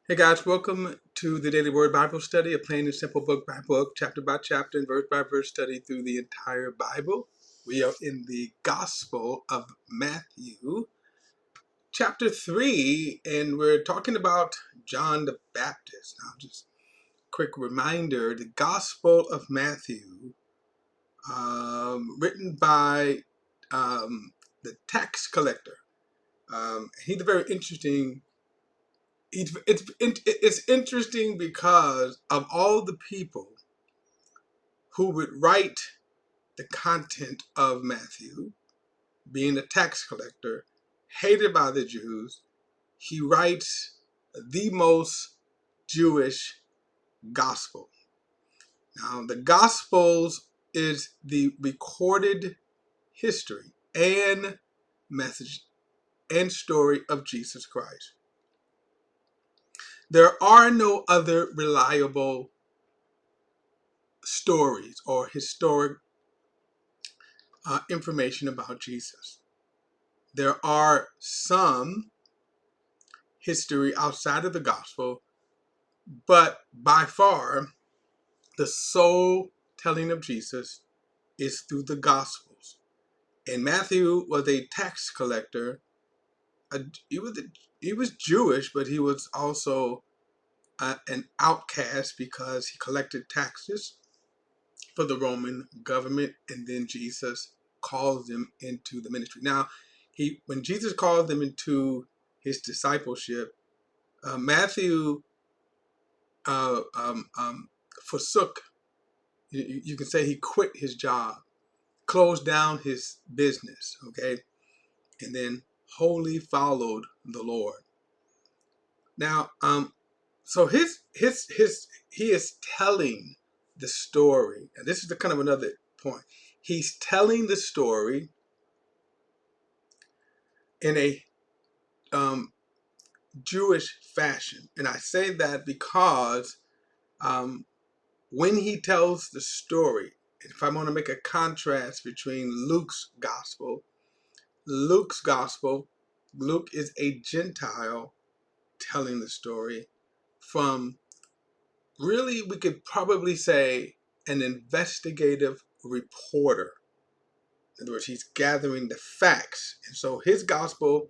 Hey guys, welcome to the Daily Word Bible Study, a plain and simple book by book, chapter by chapter, and verse by verse study through the entire Bible. We are in the Gospel of Matthew, chapter 3, and we're talking about John the Baptist. Now, just a quick reminder, the Gospel of Matthew, written by the tax collector. He's a very interesting it's interesting because of all the people who would write the content of Matthew, being a tax collector, hated by the Jews, he writes the most Jewish gospel. Now, the Gospels is the recorded history and message and story of Jesus Christ. There are no other reliable stories or historic information about Jesus. There are some history outside of the gospel, but by far the sole telling of Jesus is through the gospels. And Matthew was a tax collector. He was Jewish, but he was also an outcast because he collected taxes for the Roman government, and then Jesus calls them into the ministry. Now, when Jesus calls them into his discipleship, Matthew uh, um, um, forsook. You can say he quit his job, closed down his business, okay, and then wholly followed the Lord. Now, so he is telling the story, and this is the kind of another point. He's telling the story in a Jewish fashion, and I say that because when he tells the story, if I want to make a contrast between Luke's gospel, Luke is a Gentile telling the story from, really, we could probably say, an investigative reporter. In other words, he's gathering the facts. And so his gospel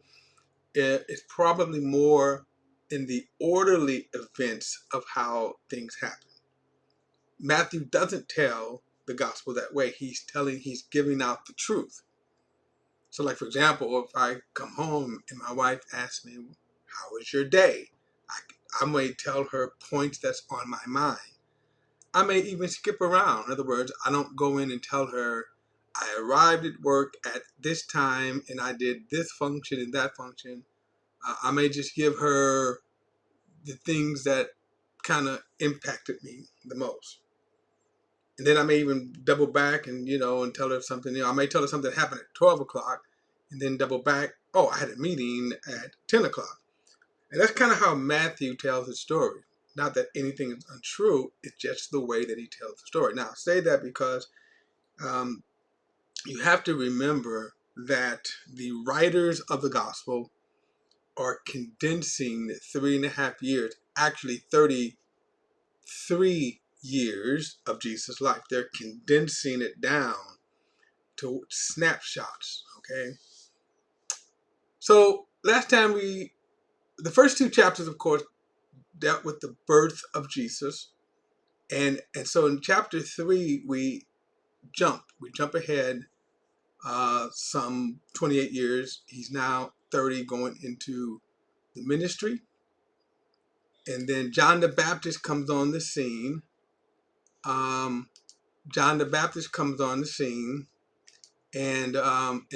is probably more in the orderly events of how things happen. Matthew doesn't tell the gospel that way. He's giving out the truth. So, like, for example, if I come home and my wife asks me, how was your day? I may tell her points that's on my mind. I may even skip around. In other words, I don't go in and tell her I arrived at work at this time and I did this function and that function. I may just give her the things that kind of impacted me the most. And then I may even double back and tell her something. I may tell her something that happened at 12 o'clock and then double back. Oh, I had a meeting at 10 o'clock. And that's kind of how Matthew tells his story. Not that anything is untrue, it's just the way that he tells the story. Now, I say that because you have to remember that the writers of the gospel are condensing 3.5 years, actually 33 years of Jesus' life. They're condensing it down to snapshots, okay? So last time the first two chapters, of course, dealt with the birth of Jesus. And so in chapter 3, we jump ahead some 28 years. He's now 30 going into the ministry. And then John the Baptist comes on the scene. John the Baptist comes on the scene. And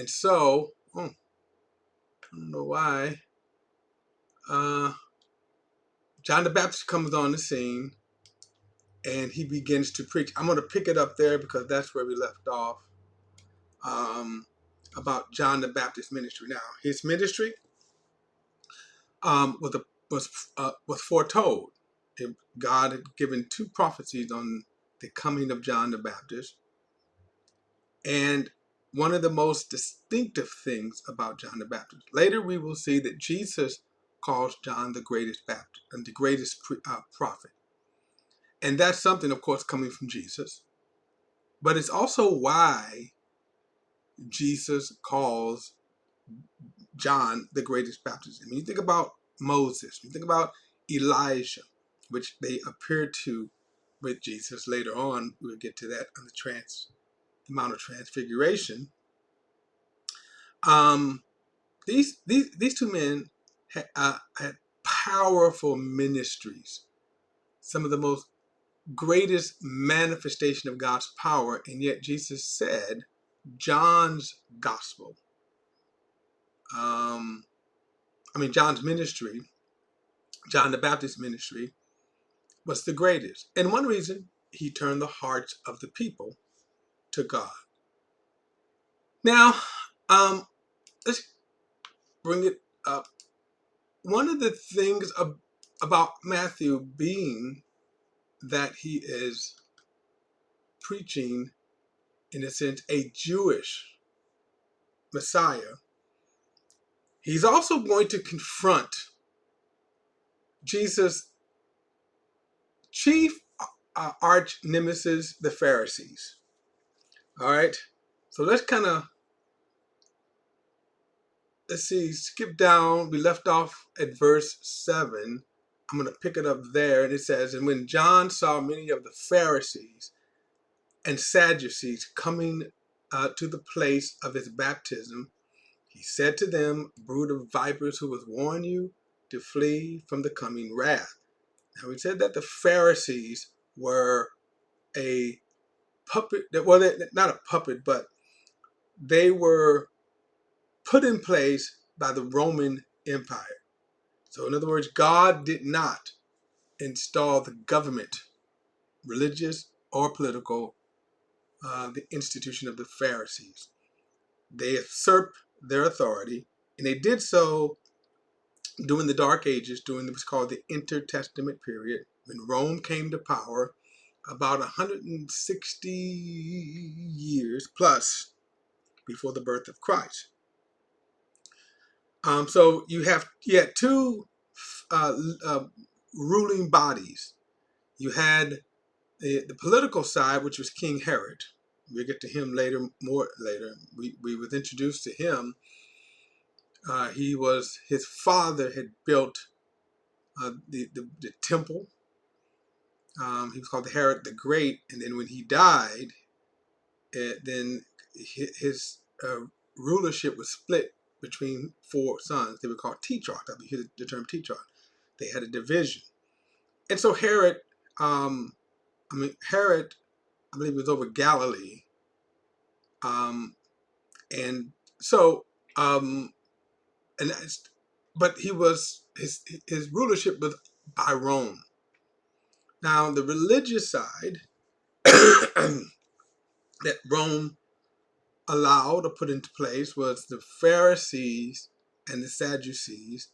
so, I don't know why. John the Baptist comes on the scene and he begins to preach. I'm going to pick it up there because that's where we left off, about John the Baptist ministry. Now, his ministry was foretold. God had given two prophecies on the coming of John the Baptist. And one of the most distinctive things about John the Baptist, later we will see that Jesus calls John the greatest Baptist and the greatest prophet. And that's something, of course, coming from Jesus. But it's also why Jesus calls John the greatest Baptist. I mean, you think about Moses, you think about Elijah, which they appeared to with Jesus later on. We'll get to that on the Mount of Transfiguration. These two men had powerful ministries, some of the most greatest manifestation of God's power, and yet Jesus said John's gospel, John's ministry, John the Baptist ministry, was the greatest. And one reason, he turned the hearts of the people to God. Now, let's bring it up. One of the things about Matthew being that he is preaching, in a sense, a Jewish Messiah, he's also going to confront Jesus' chief arch nemesis, the Pharisees. All right, so let's skip down. We left off at verse 7. I'm going to pick it up there, and it says, "And when John saw many of the Pharisees and Sadducees coming to the place of his baptism, he said to them, 'Brood of vipers, who has warned you to flee from the coming wrath?'" Now, we said that the Pharisees were a puppet. Well, they're not a puppet, but they were put in place by the Roman Empire. So, in other words, God did not install the government, religious or political, the institution of the Pharisees. They usurped their authority, and they did so during the Dark Ages, during what's called the Intertestament period, when Rome came to power about 160 years plus before the birth of Christ. So you had two ruling bodies. You had the political side, which was King Herod. We'll get to him more later. We was introduced to him. His father had built the temple. He was called Herod the Great, and then when he died, then his rulership was split between 4 sons. They were called tetrarchs. That was the term tetrarch. They had a division, and so Herod, Herod, I believe, was over Galilee, and so, but his rulership was by Rome. Now, the religious side that Rome allowed or put into place was the Pharisees and the Sadducees.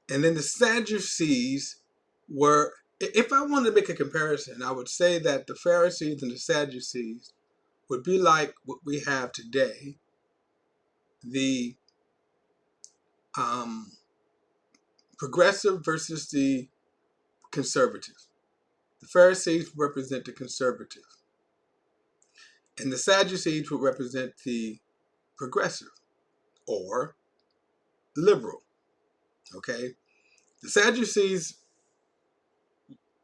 And then the Sadducees were, if I wanted to make a comparison, I would say that the Pharisees and the Sadducees would be like what we have today, the progressive versus the conservative. The Pharisees represent the conservative, and the Sadducees would represent the progressive or liberal. Okay, the Sadducees,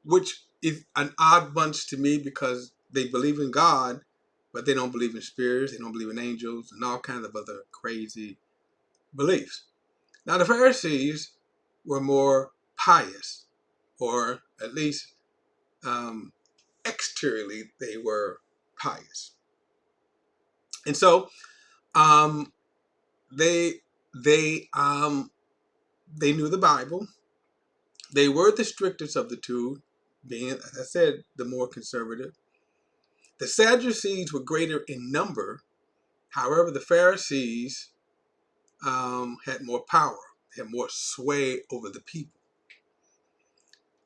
which is an odd bunch to me because they believe in God, but they don't believe in spirits, they don't believe in angels, and all kinds of other crazy beliefs. Now, the Pharisees were more pious, or at least exteriorly they were pious, and so they knew the Bible. They were the strictest of the two, being, as I said, the more conservative. The Sadducees were greater in number. However, the Pharisees had more power, had more sway over the people.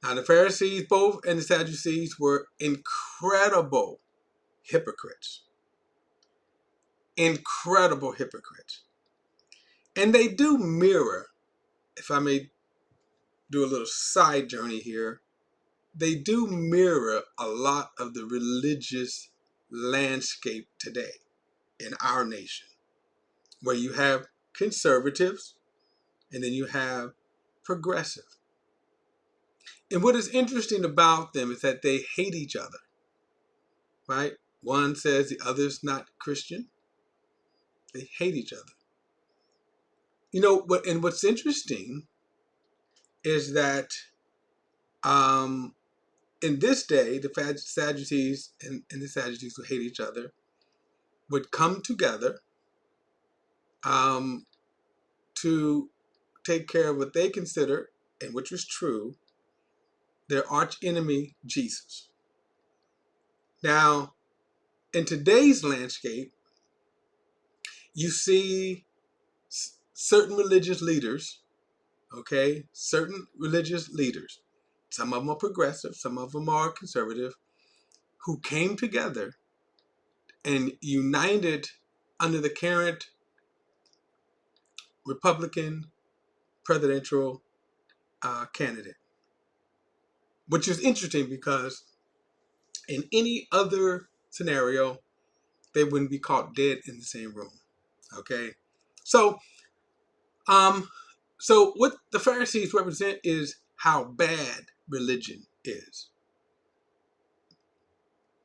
Now, the Pharisees, both, and the Sadducees were incredible hypocrites. Incredible hypocrites. And they do mirror if I may do a little side journey here, they do mirror a lot of the religious landscape today in our nation, where you have conservatives and then you have progressive. And what is interesting about them is that they hate each other, right? One says the other's not Christian. They hate each other. And what's interesting is that in this day, the Sadducees and the Sadducees who hate each other would come together to take care of what they consider, and which was true, their arch enemy, Jesus. Now, in today's landscape, you see certain religious leaders, okay? Certain religious leaders. Some of them are progressive, some of them are conservative, who came together and united under the current Republican presidential candidate. Which is interesting because in any other scenario, they wouldn't be caught dead in the same room. Okay? So, so what the Pharisees represent is how bad religion is.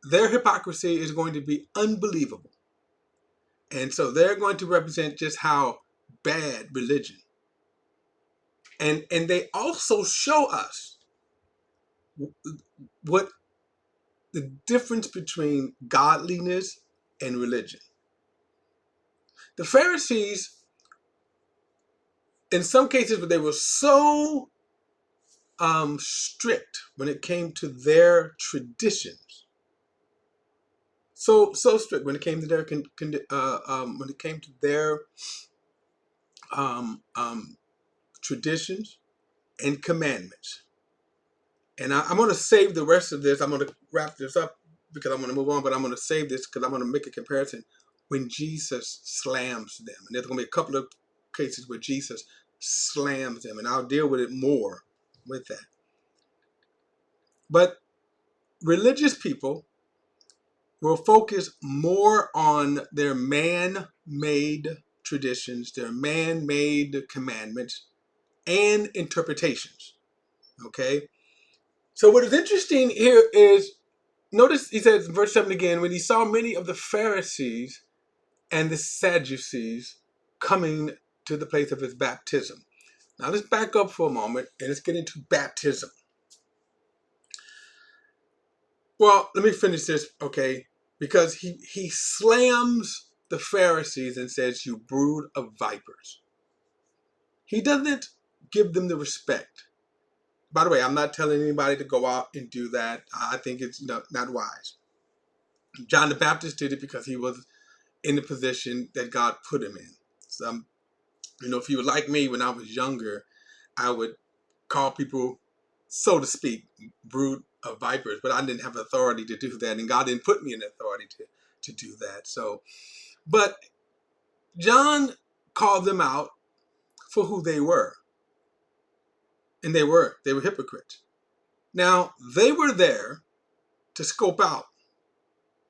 Their hypocrisy is going to be unbelievable. And so they're going to represent just how bad religion. And they also show us what the difference between godliness and religion. The Pharisees, in some cases, they were so strict when it came to their traditions. So strict when it came to their traditions and commandments. And I'm going to save the rest of this. I'm going to wrap this up because I'm going to move on, but I'm going to save this because I'm going to make a comparison when Jesus slams them. And there's going to be a couple of cases where Jesus slams them, and I'll deal with it more with that. But religious people will focus more on their man-made traditions, their man-made commandments, and interpretations. Okay? So what is interesting here is, notice he says in verse 7 again, when he saw many of the Pharisees and the Sadducees coming to the place of his baptism. Now let's back up for a moment and let's get into baptism. Well, let me finish this, okay? Because he slams the Pharisees and says, you brood of vipers. He doesn't give them the respect. By the way, I'm not telling anybody to go out and do that. I think it's not wise. John the Baptist did it because he was in the position that God put him in. So, if you were like me when I was younger, I would call people, so to speak, brood of vipers, but I didn't have authority to do that, and God didn't put me in authority to do that. So, but John called them out for who they were, and they were hypocrites. Now, they were there to scope out.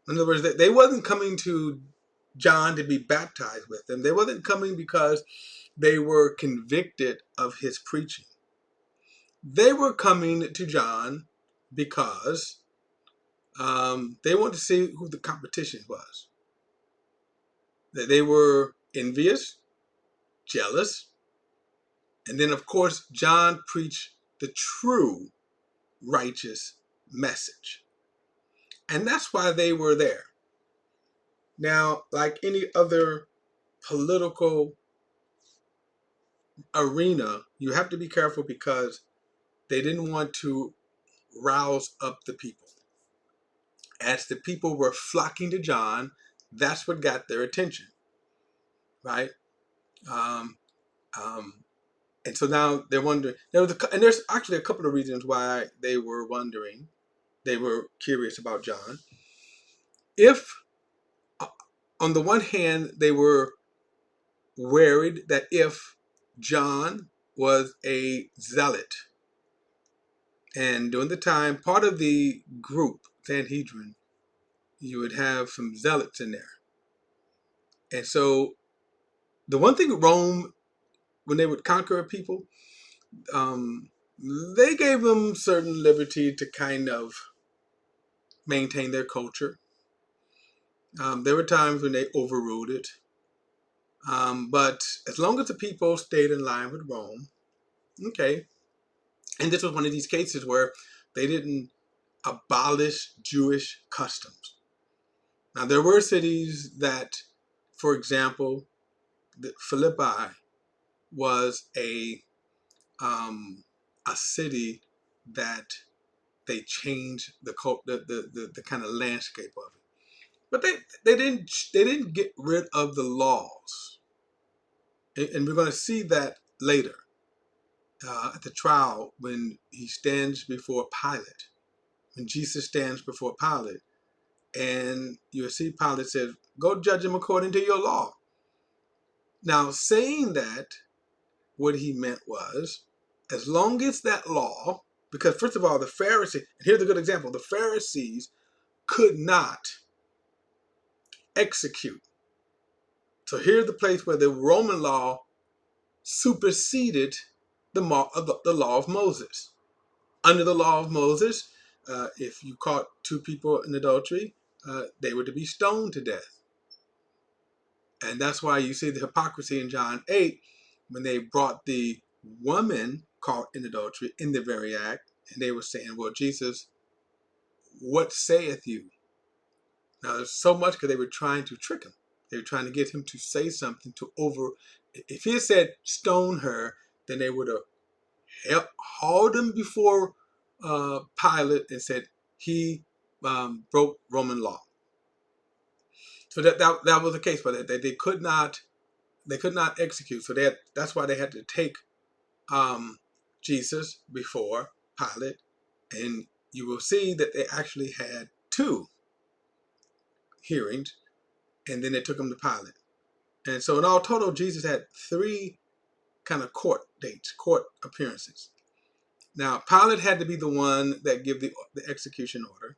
In other words, they wasn't coming to John to be baptized with them. They wasn't coming because they were convicted of his preaching. They were coming to John because they wanted to see who the competition was. That they were envious, jealous, and then of course John preached the true righteous message. And that's why they were there. Now, like any other political arena, you have to be careful because they didn't want to rouse up the people. As the people were flocking to John, that's what got their attention, right? And so now they're wondering. And there's actually a couple of reasons why they were wondering. They were curious about John. If, on the one hand, they were worried that if John was a zealot. And during the time, part of the group, Sanhedrin, you would have some zealots in there. And so the one thing Rome, when they would conquer a people, they gave them certain liberty to kind of maintain their culture. There were times when they overruled it. But as long as the people stayed in line with Rome, okay. And this was one of these cases where they didn't abolish Jewish customs. Now, there were cities that, for example, Philippi was a city that they changed the kind of landscape of it. But they didn't get rid of the laws, and we're going to see that later at the trial when he stands before Pilate. When Jesus stands before Pilate, and you'll see Pilate says, "Go judge him according to your law." Now, saying that, what he meant was, as long as that law, because first of all, the Pharisees, and here's a good example, the Pharisees could not execute. So here's the place where the Roman law superseded the law of Moses. Under the law of Moses, if you caught two people in adultery, they were to be stoned to death. And that's why you see the hypocrisy in John 8 when they brought the woman caught in adultery in the very act, and they were saying, "Well, Jesus, what saith you?" Now, there's so much because they were trying to trick him. They were trying to get him to say something to over. If he had said stone her, then they would have hauled him before Pilate and said he broke Roman law. So that was the case, but they could not execute. So that's why they had to take Jesus before Pilate, and you will see that they actually had two hearings, and then they took him to Pilate. And so in all total, Jesus had three kind of court dates, court appearances. Now, Pilate had to be the one that gave the execution order,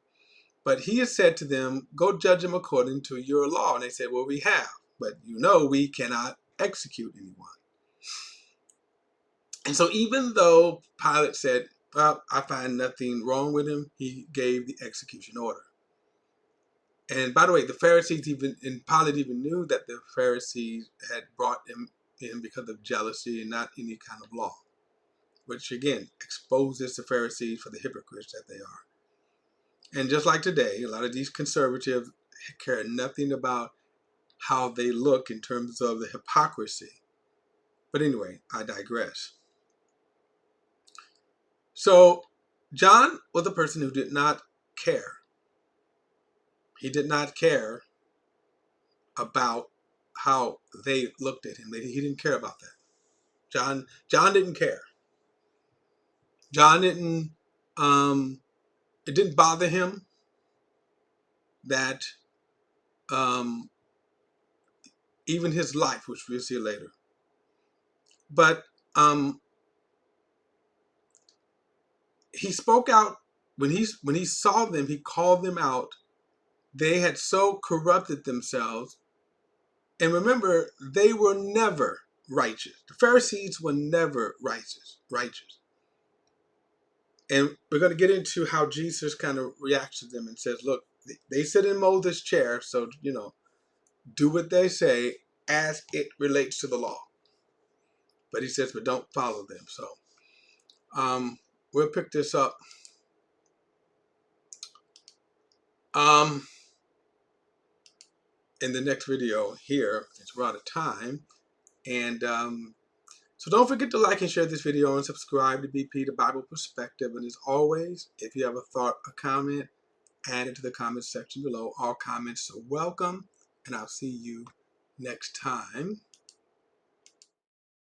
but he has said to them, "Go judge him according to your law." And they said, "Well, we have, but we cannot execute anyone." And so even though Pilate said, "Well, I find nothing wrong with him," he gave the execution order. And by the way, the Pharisees and Pilate even knew that the Pharisees had brought him in because of jealousy and not any kind of law, which again exposes the Pharisees for the hypocrites that they are. And just like today, a lot of these conservatives care nothing about how they look in terms of the hypocrisy. But anyway, I digress. So John was a person who did not care. He did not care about how they looked at him. He didn't care about that. John didn't care. John didn't. It didn't bother him that even his life, which we'll see later. But he spoke out when he saw them. He called them out. They had so corrupted themselves. And remember, they were never righteous. The Pharisees were never righteous. And we're going to get into how Jesus kind of reacts to them and says, "Look, they sit in Moses' chair, so, do what they say as it relates to the law." But he says, "But don't follow them." So we'll pick this up in the next video here. We're out of time. And so don't forget to like and share this video and subscribe to BP, the Bible Perspective. And as always, if you have a thought, a comment, add it to the comment section below. All comments are welcome. And I'll see you next time.